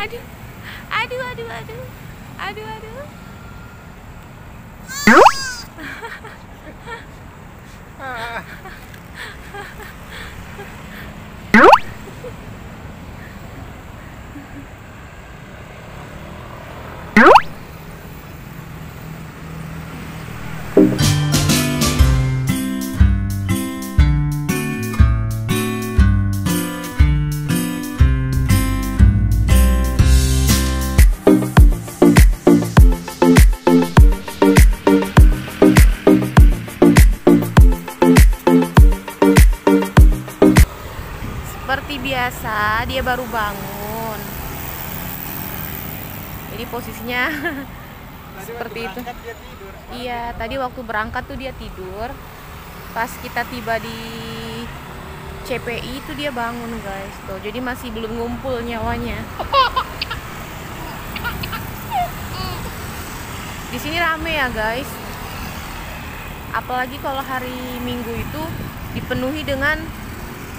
Aduh, aduh, aduh, aduh, aduh, aduh. Seperti biasa, dia baru bangun. Jadi posisinya seperti itu. Iya, tadi waktu berangkat tuh dia tidur. Pas kita tiba di CPI itu dia bangun, guys. Tuh, jadi masih belum ngumpul nyawanya. Di sini rame ya, guys. Apalagi kalau hari Minggu itu dipenuhi dengan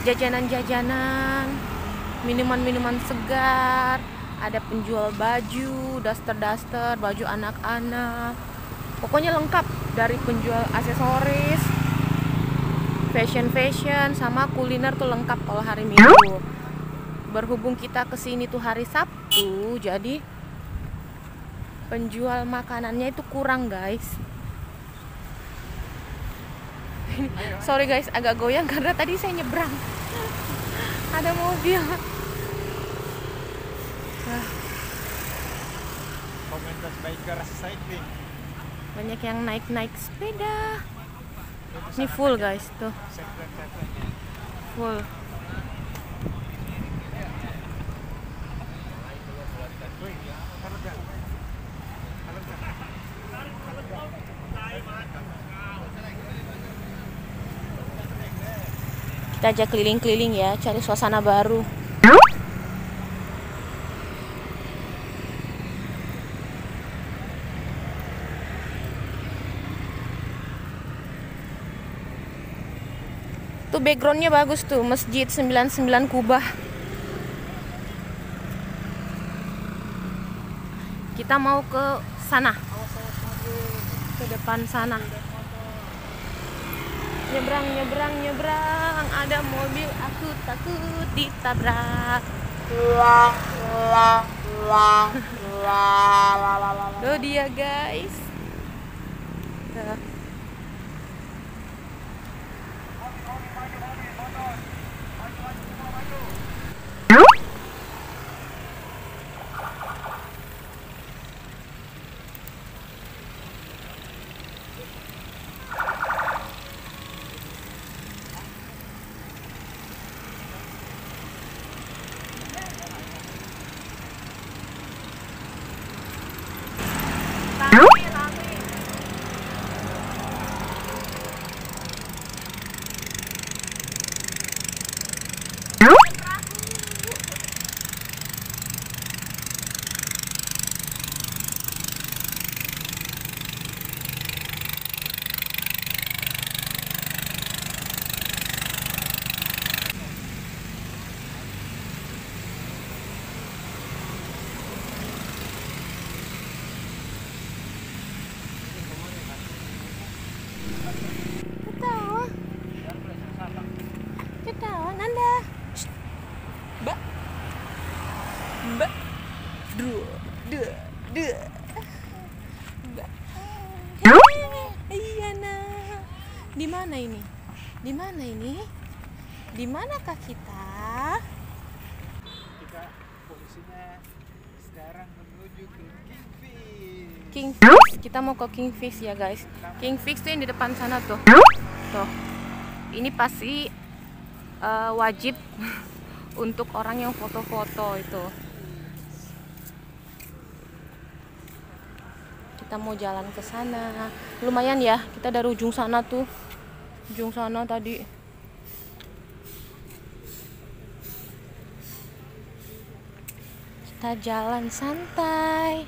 jajanan-jajanan, minuman-minuman segar, ada penjual baju, daster-daster, baju anak-anak. Pokoknya lengkap, dari penjual aksesoris, fashion, sama kuliner tuh lengkap kalau hari Minggu. Berhubung kita kesini tuh hari Sabtu, jadi penjual makanannya itu kurang, guys. Sorry guys, agak goyang karena tadi saya nyebrang. Ada mobil. Komunitas bikers cycling. Banyak yang naik sepeda. Ini full, guys, tuh. Full. Kita ajak keliling-keliling ya, cari suasana baru. Tuh backgroundnya bagus tuh, Masjid 99 Kubah. Kita mau ke sana, ke depan sana. Nyebrang, ada mobil, aku takut ditabrak. Tuh dia, guys. Tuh. Ketawa, Nanda. Mbak. Mbak. Iya, nah. Di mana ini? Di mana ini? Di manakah kita? Kita posisinya sekarang menuju ke Kingfish. Kingfish. Kita mau ke Kingfish ya, guys. Kingfish tuh yang di depan sana tuh. Tuh. Ini pasti wajib untuk orang yang foto-foto itu. Kita mau jalan ke sana. Lumayan ya, kita dari ujung sana tuh. Ujung sana tadi. Kita jalan santai.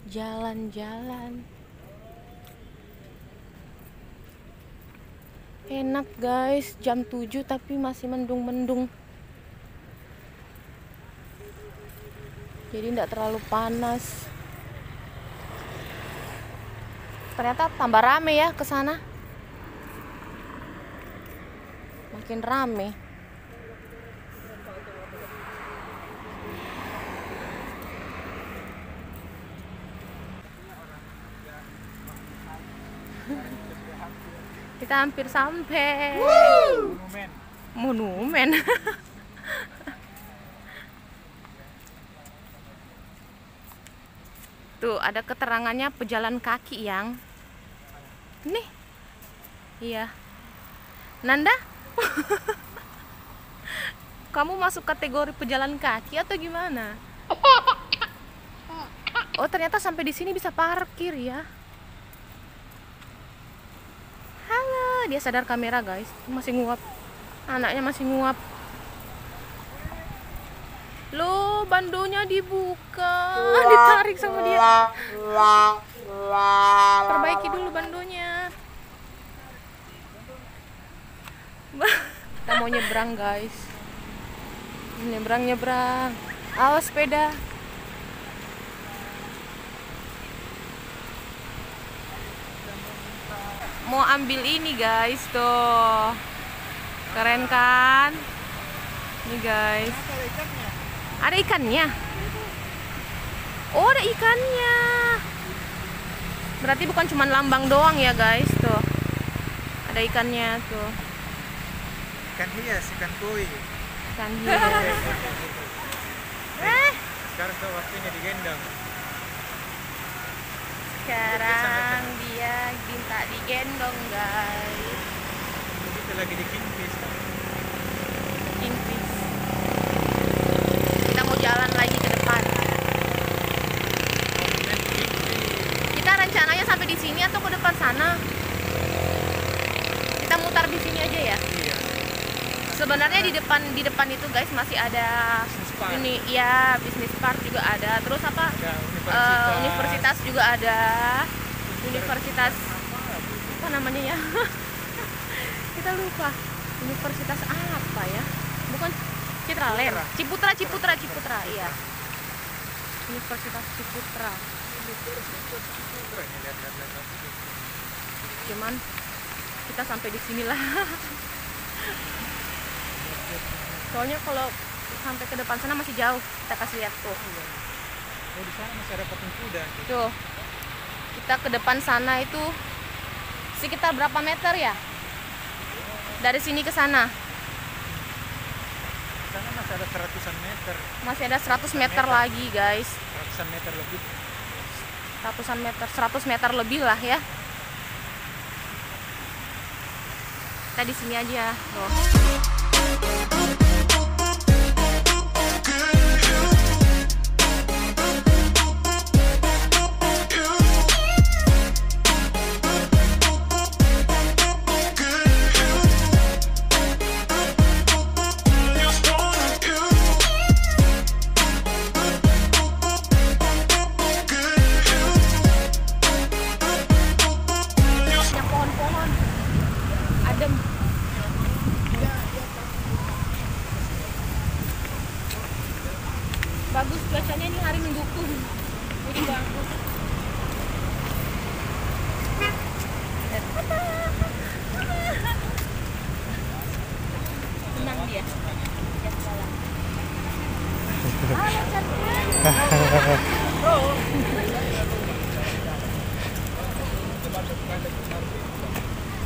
Jalan-jalan. Enak guys, jam 7 tapi masih mendung-mendung. Jadi tidak terlalu panas. Ternyata tambah rame ya ke sana. Makin rame. Kita hampir sampai. Monumen. Tuh ada keterangannya pejalan kaki yang nih. Iya. Nanda? Kamu masuk kategori pejalan kaki atau gimana? Oh, ternyata sampai di sini bisa parkir ya. Halo, dia sadar kamera guys. Masih nguap. Anaknya masih nguap. Loh, bandonya dibuka, ditarik sama dia. Perbaiki dulu bandonya. Kita mau nyebrang guys. Nyebrang. Awas sepeda. Mau ambil ini guys, tuh. Keren kan? Ini guys. Ada ikannya. Oh, ada ikannya. Berarti bukan cuma lambang doang ya guys, tuh. Ada ikannya tuh. Ikan hias, ikan koi. Ikan hias. Sekarang tuh waktunya digendong. Sekarang dia minta digendong guys. Kita lagi di Kingfish. Kingfish. Kita mau jalan lagi ke depan. Kita rencananya sampai di sini atau ke depan sana? Kita mutar di sini aja ya. Iya. Sebenarnya di depan itu guys masih ada ini ya, bisnis park juga ada. Terus apa? Ada universitas juga ada. Universitas apa namanya ya? Kita lupa. Universitas apa ya? Bukan Citraland. Ciputra, iya. Universitas Ciputra. Cuman kita sampai di sinilah. Soalnya kalau sampai ke depan sana masih jauh. Kita kasih lihat tuh. Oh, di sana masih ada patung kuda. Tuh. Kita ke depan sana itu sekitar berapa meter ya? Dari sini ke sana. Sana masih ada 100-an meter. Masih ada 100 meter lagi, guys. 100-an meter lebih. 100 meter lebih lah ya. Kita di sini aja, loh. Bagus cuacanya ini hari Minggu tuh. Jadi bagus. Senang dia.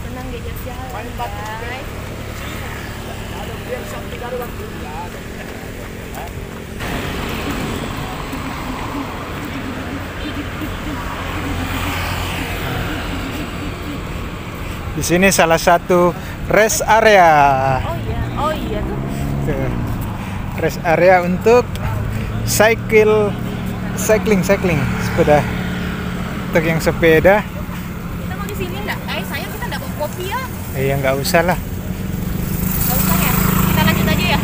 Senang diajak jalan, guys. Di sini salah satu rest area. Oh iya tuh. Tuh. Rest area untuk cycling sepeda. Untuk yang sepeda. Kita mau di sini enggak? Sayang kita enggak bawa kopi ya. Iya, nggak usah lah. Nggak usah ya. Kita lanjut aja ya.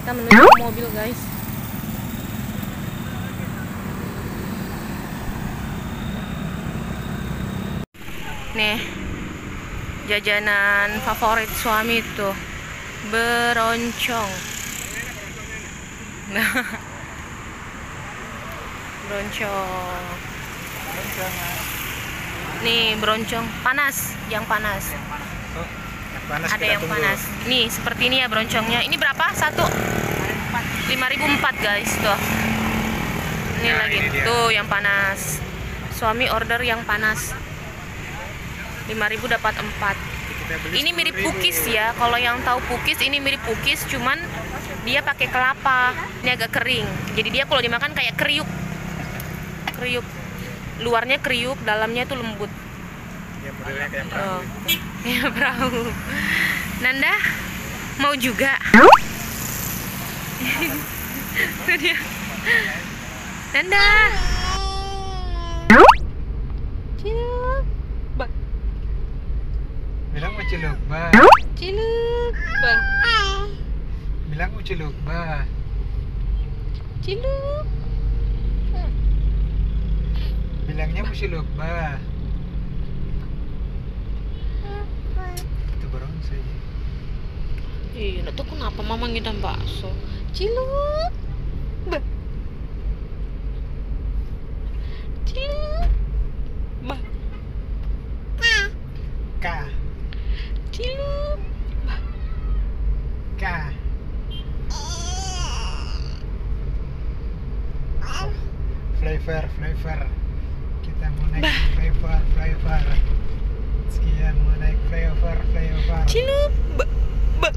Kita menuju mobil, guys. Nih, jajanan favorit suami tuh, beroncong. Nah, beroncong. Nih beroncong panas, yang panas. Oh, yang panas. Ada yang panas. Nih seperti ini ya beroncongnya. Ini berapa? Satu 5.004 guys tuh. Ini Nah, lagi ini dia. tuh yang panas. Suami order yang panas. 5.000 dapat 4. Kita beli Ini mirip 10.000. pukis ya. Kalau yang tahu pukis ini mirip pukis, cuman dia pakai kelapa. Ini agak kering. Jadi dia kalau dimakan kayak kriuk. Kriuk. Luarnya kriuk, dalamnya tuh lembut. Ya modelnya kayak perahu. Oh. Ya perahu. Nanda mau juga? Itu dia. Nanda. Ciluk. Bah. Bilang mau ciluk, bah. Ciluk. Bah. Bilang mau ciluk, bah. Ciluk. Bilangnya mau ciluk, bah. Itu berongsong. Iya, nggak tahu kenapa mama ngidam bakso. Ciluk. Bah. Ciluk. Bah. K. Ciluk. K. Flavor. Kita mau naik flavor. Sekian mau naik flavor. Ciluk. Bah. Bah.